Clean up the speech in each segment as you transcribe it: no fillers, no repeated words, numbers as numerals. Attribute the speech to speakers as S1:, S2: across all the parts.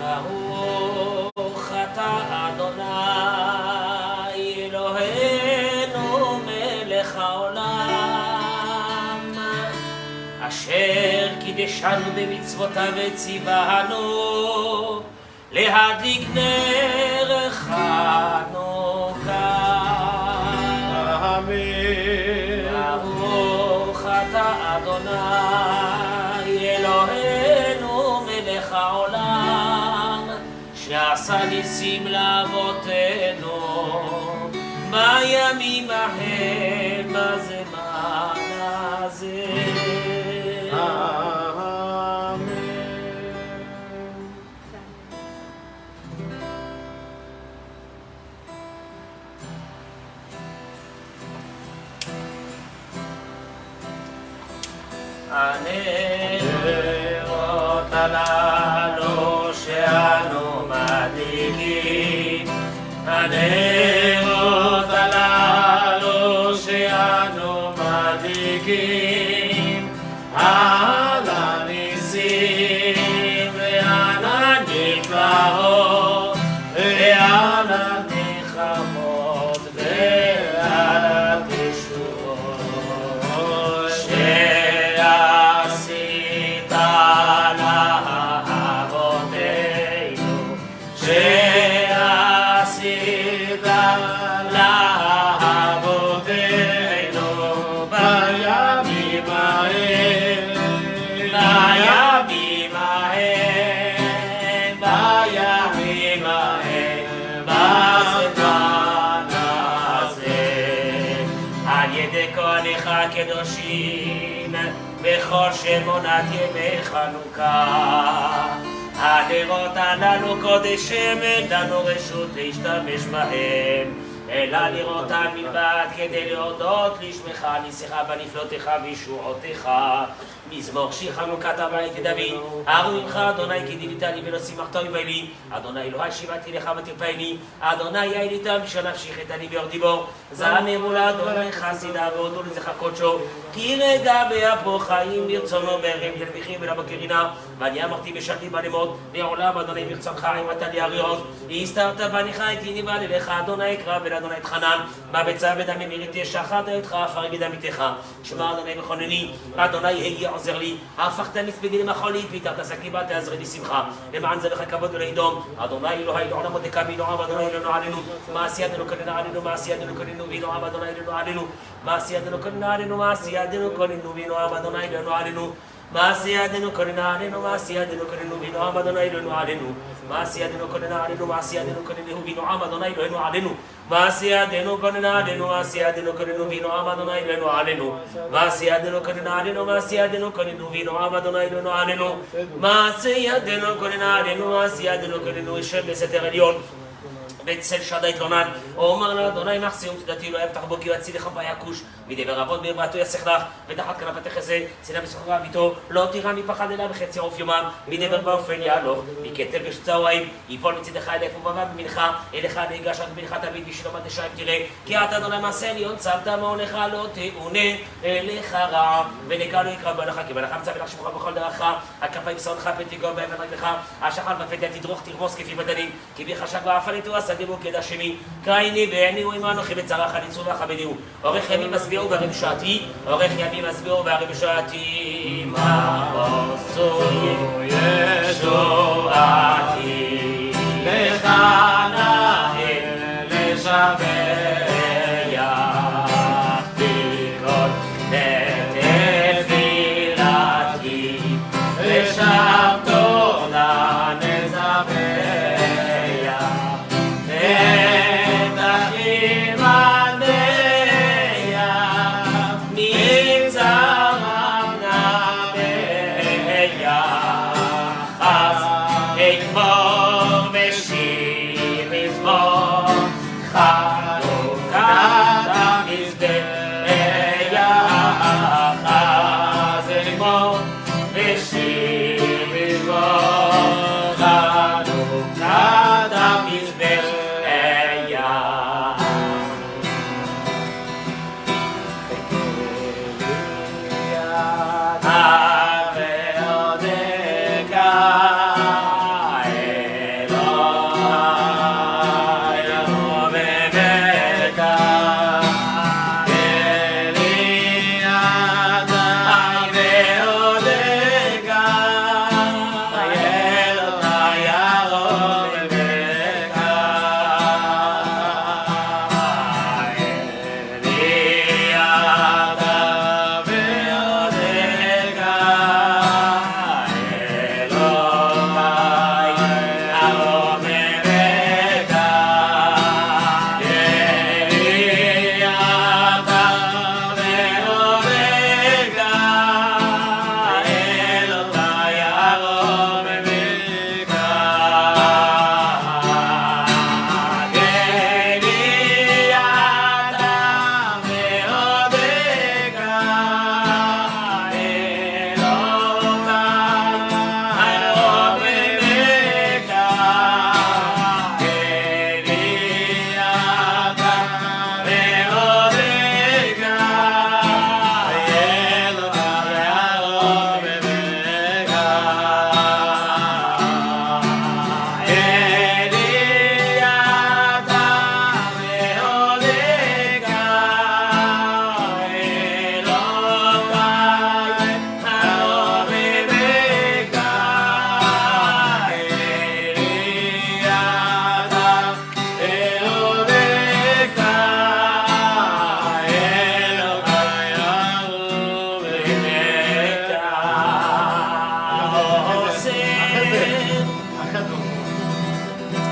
S1: ברוך אתה אדוני אלוהינו מלך העולם אשר קידשנו במצוותיו וציוונו להדליק נר חנוכה.
S2: אמן.
S1: ברוך אתה אדוני אלוהינו מלך העולם שעשה ניסים לאבותינו בימים ההם בזמן הזה. הנרות הללו שאנו מדליקים, הנרות הללו שאנו מדליקים, על הניסים ועל הנפלאות ועל הנחמות ועל התשועות שעשית לאבותינו, שעשית לאבותינו בימים ההם, בימים ההם, בימים ההם בזמן הזה. על ידי כהניך הקדושים בכל שמונת ימי חנוכה הנרות הללו קודש הם לנו רשות להשתמש בהם אלא לראותם מלבד כדי להודות לשמך ניסיך בנפלותיך וישועותיך. מזמור שיר חנוכת הבית לדוד. הרו ממך אדוני כי דילית לי ולא שימחת אויבי לי. אדוני אלוהי שיבעתי לך ותרפאני. אדוני יעל איתם בשביל נפשי חטאני ביורדי בו. זמרו לאדוני חסידיו והודו לזכר קודשו. כי רגע באפו חיים ברצונו בערב תלמיכים ולבוקר הנה. ואני אמרתי בשלתי בנמות לעולם אדוני ברצונך אם אתה לי אריעוז. הסתרת בניך איתי נבעל אליך אדוני אקרא ולאדוני אתחנן. מה בצע בדמי מריתי שחט אותך עפר בדמיתך. שמע אדוני מכונני אדוני היה עוזר לי. הפכת נצבדי למחולית והתרת שקי בה תעזרי לי שמחה. למען זה לך כבוד ולעידום. אדוני אלוהי לעולם עוד דקה בנועם אדוני אלוהינו עלינו. מעשי ידינו כוננה עלינו מעשי ידינו כוננו בנועם אדוני אלוהינו עלינו. מעשי ידינו כוננה עלינו מעשי ידינו כוננו בנועם אדוני אלוהינו עלינו. מעשי ידינו כוננה עלינו מעשי ידינו כוננו בנועם אדוני אלוהינו עלינו. מעשי ידינו כוננה עלינו מעשי ידינו כוננו בנועם אדוני אלוהינו עלינו. מעשי ידינו כוננה עלינו מעשי ידינו כוננו בנועם אדוני אלוהינו עלינו. מעשי ידינו כוננה עלינו מעשי ידינו כוננו בנועם אדוני אלוהינו עלינו. מעשי ידינו כוננה עלינו מעשי ידינו כוננו ישב בסתר עליון בצל שדה התלונן, אומר לאדוני מחסי ומצדתי לא יבטח בו כי הוא יציל לך ויכוש מדבר אבות ברבעתו יסך לך ותחת כנפתך זה צינה בשכרה ביתו לא תירא מפחד אלא בחצי עוף יומם מדבר באופן יהלוך מקטל בשצהריים יפול מצדך אליך ובמה במנחה אליך להיגש רק בנך תמיד בשלום עד השעים תראה כי אתה אדוני מעשה עליון צבת מעונך לא תאונה אליך רע ונקרא לא יקרא בנך כי בנך מצא ולך שמך בכל דרכך הכפיים שונאך פתיגו בהם רגלך השחר בפתיה תדרוך תרמוס כפי בדנים כי בי חשק ואפלתו סדימו כדע שמי קייני בעיני ועמנוכי בצרך ניצו וכבדיהו אורך ימים מסביעו והרי בשעתי אורך ימים מסביעו והרי בשעתי מה עשו ישועתי לך נאה לשבח בכל תפילתי ושם תודה נזבח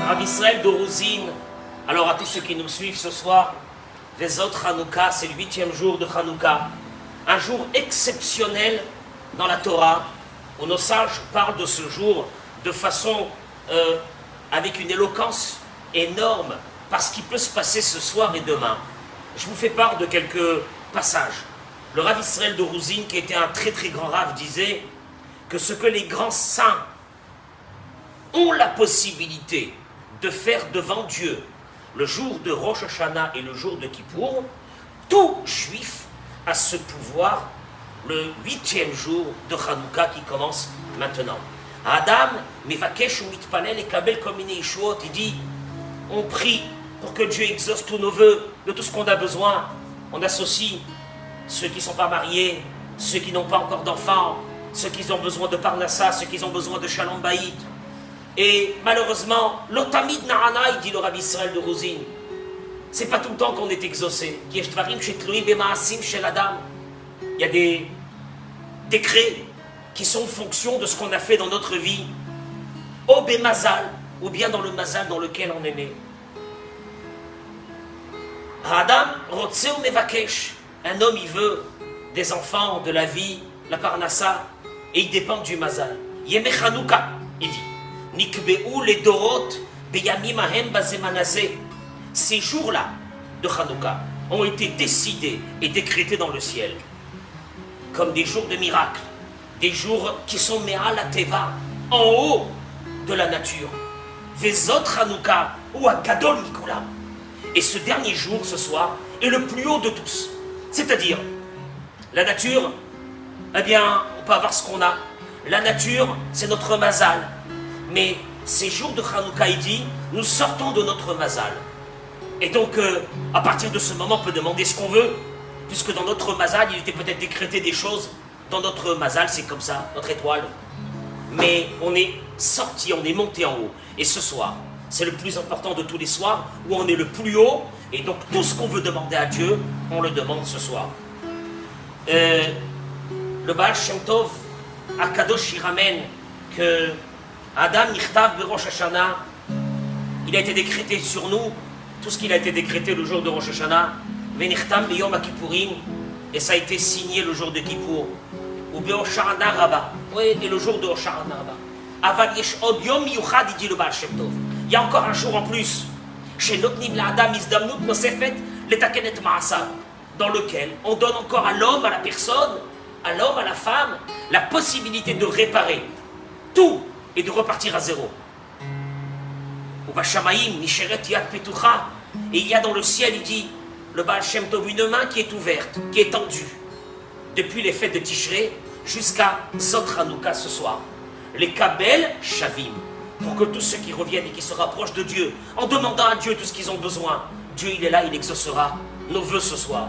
S1: Rav Israël de Rouzine. Alors à tous ceux qui nous suivent ce soir, Vezot Hanouka, c'est le 8e jour de Hanouka. Un jour exceptionnel dans la Torah, où nos sages parlent de ce jour de façon avec une éloquence énorme, parce qu'il peut se passer ce soir et demain. Je vous fais part de quelques passages. Le Rav Israël de Rouzine, qui était un très très grand Rav, disait que ce que les grands saints ont la possibilité de faire devant Dieu le jour de Rosh Hashanah et le jour de Kippour, tout juif a ce pouvoir le 8e jour de Hanouka qui commence maintenant. Adam, Mevakesh ou Mitpanel et Kabel Komine Yeshuot, il dit, on prie pour que Dieu exauce tous nos vœux, de tout ce qu'on a besoin. On associe ceux qui ne sont pas mariés, ceux qui n'ont pas encore d'enfants, ceux qui ont besoin de Parnassa, ceux qui ont besoin de Shalom Bayit. Et malheureusement, l'Otamid Na'ana, il dit le Rav Israël de Rouzine, c'est pas tout le temps qu'on est exaucé. Il y a des décrets qui sont en fonction de ce qu'on a fait dans notre vie, au Bémazal, ou bien dans le Mazal dans lequel on est né. Adam, Rotseu Mevakesh, un homme il veut des enfants, de la vie, la Parnassa, et il dépend du Mazal. Yeme Hanouka, il dit. Nikbe'u les dorot beyamim ahem bazemanazé. Ces jours-là de Hanouka ont été décidés et décrétés dans le ciel comme des jours de miracle, des jours qui sont me'al teva, en haut de la nature. Vezot Hanouka ou Agadol Mikulam. Et ce dernier jour, ce soir, est le plus haut de tous. C'est-à-dire, la nature, eh bien, on peut avoir ce qu'on a. La nature, c'est notre mazal. Mais ces jours de Hanouka, il dit, nous sortons de notre mazal. Et donc, à partir de ce moment, on peut demander ce qu'on veut, puisque dans notre mazal, il était peut-être décrété des choses. Dans notre mazal, c'est comme ça, notre étoile. Mais on est sorti, on est monté en haut. Et ce soir, c'est le plus important de tous les soirs, où on est le plus haut. Et donc, tout ce qu'on veut demander à Dieu, on le demande ce soir. Le Baal Shem Tov, Akadosh, il ramène que Adam Nichtav Berosh Hashanah, il a été décrété sur nous, tout ce qu'il a été décrété le jour de Rosh Hashanah, Venichtam Beyom HaKippurim, et ça a été signé le jour de Kippour, ou Beoshana Rabba, oui, et le jour de Oshana Rabba. Aval Yesh Od Yom Miyuchad, il dit le Baal Shem Tov. Il y a encore un jour en plus, chez Notnim L'Adam Izdamnut Nosefet Letakenet Ma'asav, dans lequel on donne encore à l'homme, à la personne, à l'homme, à la femme, la possibilité de réparer tout et de repartir à zéro. Et il y a dans le ciel, il dit, le Baal Shem Tov, une main qui est ouverte, qui est tendue, depuis les fêtes de Tishrei jusqu'à Zot Hanouka ce soir. Les Kabel Shavim, pour que tous ceux qui reviennent et qui se rapprochent de Dieu, en demandant à Dieu tout ce qu'ils ont besoin, Dieu il est là, il exaucera nos vœux ce soir.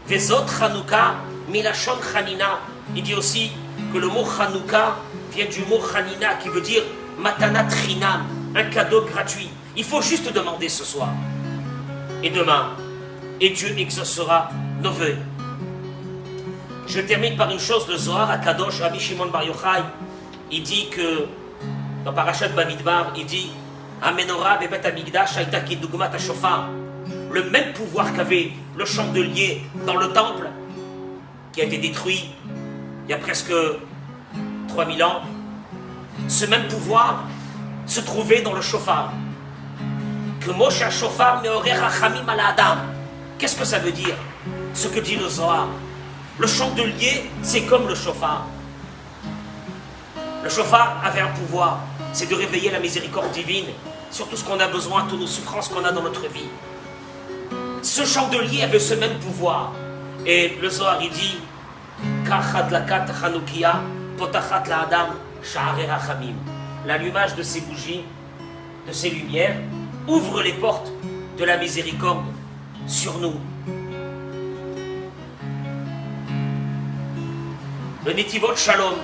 S1: Vezot Hanouka, Milachon Chanina, il dit aussi que le mot Hanouka vient du mot Chanina qui veut dire Matanat Chinam, un cadeau gratuit. Il faut juste demander ce soir et demain, et Dieu exaucera nos vœux. Je termine par une chose, le Zohar à Kadosh, Rabbi Shimon Bar Yochai, il dit que dans Parashat Bamidbar, il dit Amenora bebet hamikdash haïta kidugmat hashofar, le même pouvoir qu'avait le chandelier dans le temple qui a été détruit il y a presque 3000 ans, ce même pouvoir se trouvait dans le chauffard. Que Moshe Shofar meoreh rachamim al Adam. Qu'est-ce que ça veut dire? Ce que dit le Zohar. Le chandelier, c'est comme le chauffard. Le chauffard avait un pouvoir, c'est de réveiller la miséricorde divine sur tout ce qu'on a besoin, toutes nos souffrances qu'on a dans notre vie. Ce chandelier avait ce même pouvoir. Et le Zohar, il dit l'allumage de ces bougies, de ces lumières, ouvre les portes de la miséricorde sur nous. Le Netivot Shalom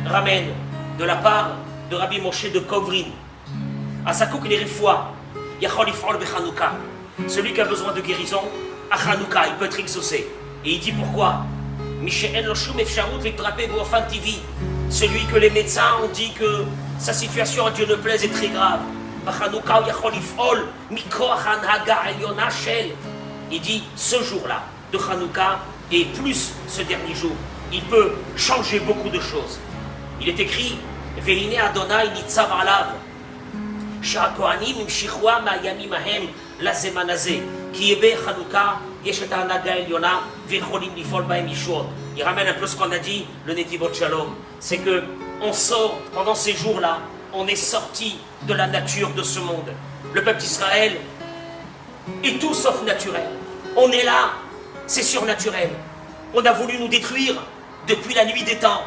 S1: ramène de la part de Rabbi Moshe de Kovrin à Sakouk les Refoua, Yachol Ifrol Bechanouka, celui qui a besoin de guérison, à Hanouka, il peut être exaucé. Et il dit pourquoi? Celui que les médecins ont dit que sa situation à Dieu ne plaise est très grave. בחנוכה הוא יכול לפעול מכוח ההנהגה העליונה של. Il dit, ce jour-là de Hanouka et plus ce dernier jour, il peut changer beaucoup de choses. Il est écrit, והנה אדוני ניצב עליו, שהכהנים המשיכוה מהימים ההם לזמן הזה, כי בחנוכה יש את ההנהגה העליונה ויכולים לפעול בהם ישועות. Il ramène un peu ce qu'on a dit, le Netivot Shalom, c'est que on sort, pendant ces jours-là, on est sorti de la nature de ce monde. Le peuple d'Israël est tout sauf naturel. On est là, c'est surnaturel. On a voulu nous détruire depuis la nuit des temps.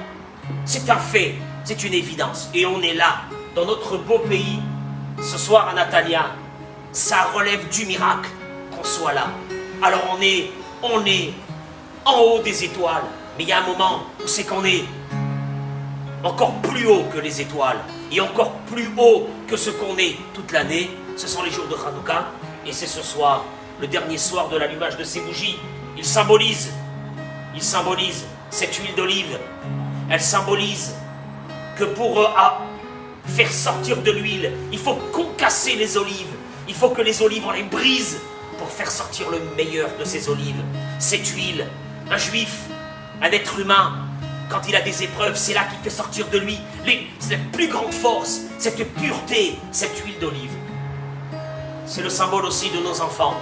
S1: C'est un fait, c'est une évidence. Et on est là, dans notre beau pays, ce soir à Natania. Ça relève du miracle qu'on soit là. Alors on est en haut des étoiles. Mais il y a un moment où c'est qu'on est encore plus haut que les étoiles. Et encore plus haut que ce qu'on est toute l'année. Ce sont les jours de Hanouka. Et c'est ce soir, le dernier soir de l'allumage de ces bougies. Il symbolise cette huile d'olive. Elle symbolise que pour faire sortir de l'huile, il faut concasser les olives. Il faut que les olives, on les brise pour faire sortir le meilleur de ces olives. Cette huile, un juif, un être humain, quand il a des épreuves, c'est là qu'il fait sortir de lui cette plus grande force, cette pureté, cette huile d'olive. C'est le symbole aussi de nos enfants.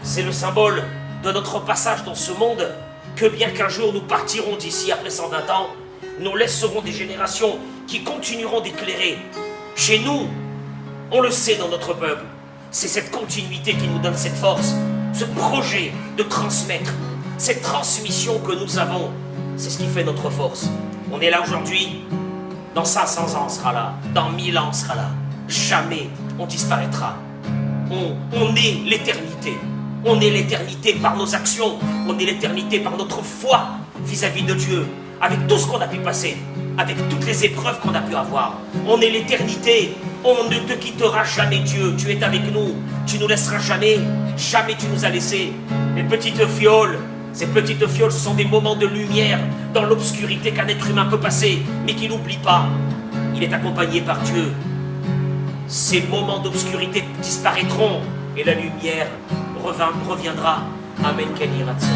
S1: C'est le symbole de notre passage dans ce monde, que bien qu'un jour nous partirons d'ici après 120 ans, nous laisserons des générations qui continueront d'éclairer. Chez nous, on le sait dans notre peuple, c'est cette continuité qui nous donne cette force, ce projet de transmettre, cette transmission que nous avons, c'est ce qui fait notre force. On est là aujourd'hui, dans 500 ans on sera là, dans 1000 ans on sera là, jamais on disparaîtra. On est l'éternité. On est l'éternité par nos actions, on est l'éternité par notre foi vis-à-vis de Dieu, avec tout ce qu'on a pu passer, avec toutes les épreuves qu'on a pu avoir. On est l'éternité, on ne te quittera jamais Dieu, tu es avec nous, tu nous laisseras jamais, jamais tu nous as laissés. Les petites fioles, ces petites fioles, ce sont des moments de lumière dans l'obscurité qu'un être humain peut passer, mais qu'il n'oublie pas, il est accompagné par Dieu. Ces moments d'obscurité disparaîtront et la lumière reviendra. Amen. Kenny Ratson.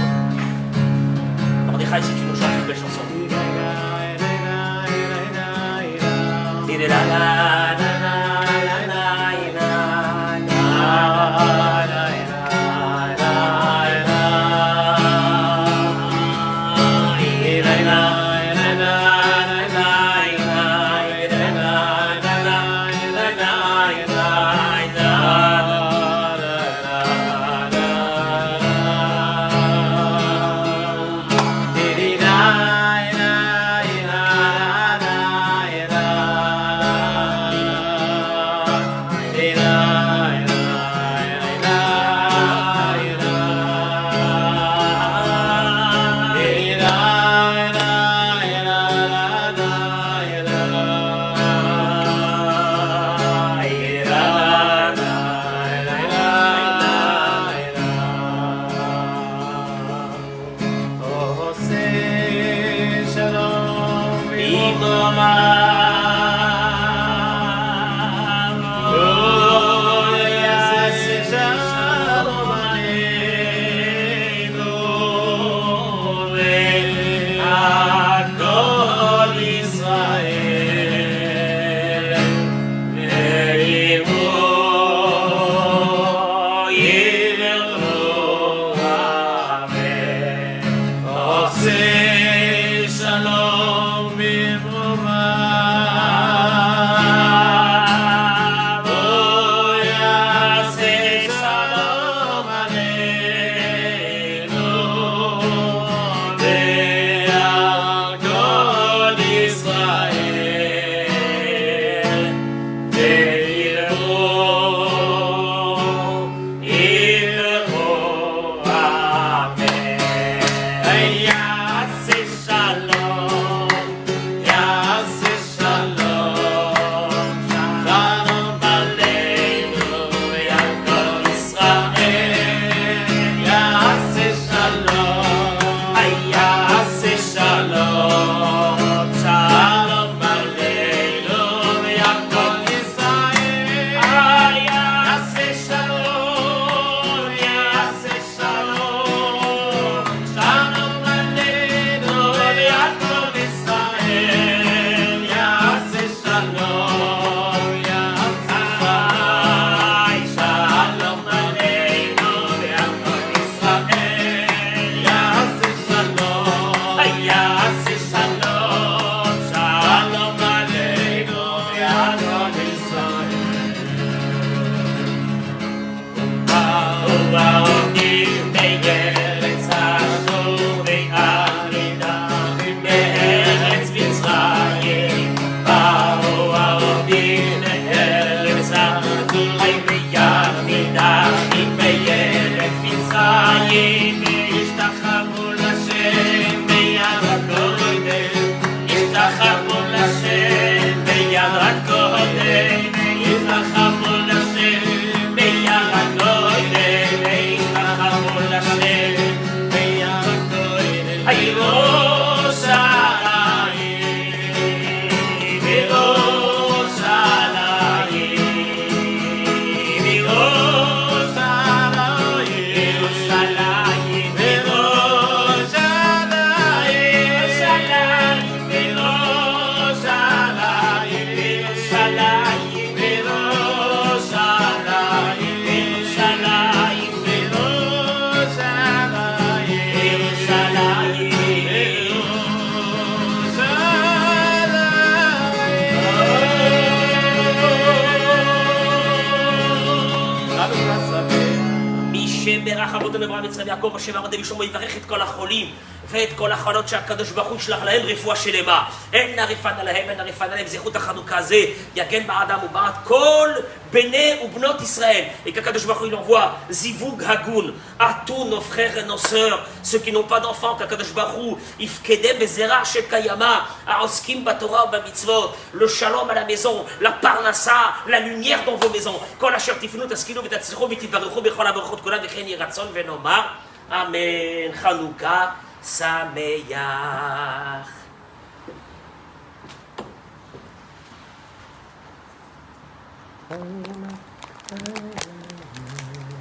S1: Mordechai, si tu nous chantes une belle chanson. אברהם יצחק ויעקב השם ארון דוד שלמה יברך את כל החולים ואת כל החולות שהקדוש ברוך הוא ישלח להם רפואה שלמה. אין נריפנה להם, אין נריפנה להם, זכות החנוכה הזה יגן בעדם ובעד כל בני ובנות ישראל. Et qu'Akadosh Baruch Hu il envoie zivug hagun à tous nos frères et nos sœurs, ceux qui n'ont pas d'enfants, qu'Akadosh Baruch Hu yifkedem bezera shekayama, aoskim batorah bamitzvot, le shalom à la maison, la parnassa, la lumière dans vos maisons. Kol asher tifnu taskilu v'tatzlichu v'titbarechu b'chol haberachot kulam v'chen yeh ratzon v'nomar amen. Chanukah sameach.